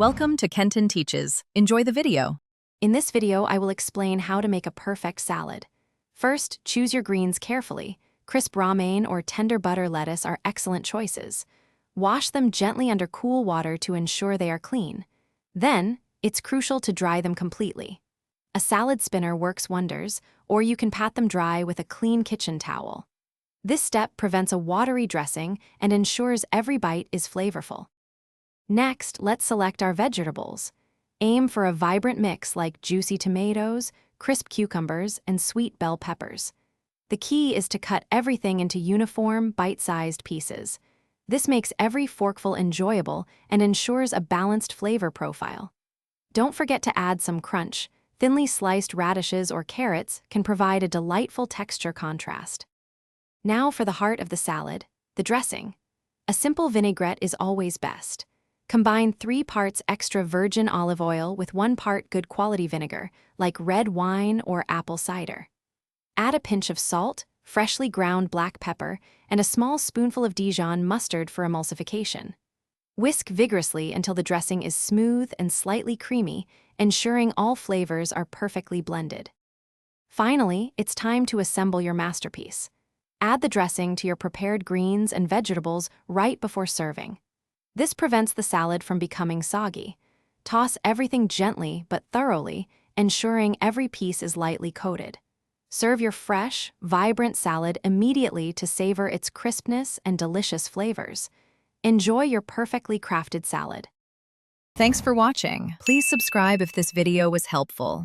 Welcome to Kenton Teaches. Enjoy the video. In this video, I will explain how to make a perfect salad. First, choose your greens carefully. Crisp romaine or tender butter lettuce are excellent choices. Wash them gently under cool water to ensure they are clean. Then, it's crucial to dry them completely. A salad spinner works wonders, or you can pat them dry with a clean kitchen towel. This step prevents a watery dressing and ensures every bite is flavorful. Next, let's select our vegetables. Aim for a vibrant mix like juicy tomatoes, crisp cucumbers, and sweet bell peppers. The key is to cut everything into uniform, bite-sized pieces. This makes every forkful enjoyable and ensures a balanced flavor profile. Don't forget to add some crunch. Thinly sliced radishes or carrots can provide a delightful texture contrast. Now for the heart of the salad, the dressing. A simple vinaigrette is always best. Combine 3 parts extra virgin olive oil with 1 part good quality vinegar, like red wine or apple cider. Add a pinch of salt, freshly ground black pepper, and a small spoonful of Dijon mustard for emulsification. Whisk vigorously until the dressing is smooth and slightly creamy, ensuring all flavors are perfectly blended. Finally, it's time to assemble your masterpiece. Add the dressing to your prepared greens and vegetables right before serving. This prevents the salad from becoming soggy. Toss everything gently but thoroughly, ensuring every piece is lightly coated. Serve your fresh, vibrant salad immediately to savor its crispness and delicious flavors. Enjoy your perfectly crafted salad. Thanks for watching. Please subscribe if this video was helpful.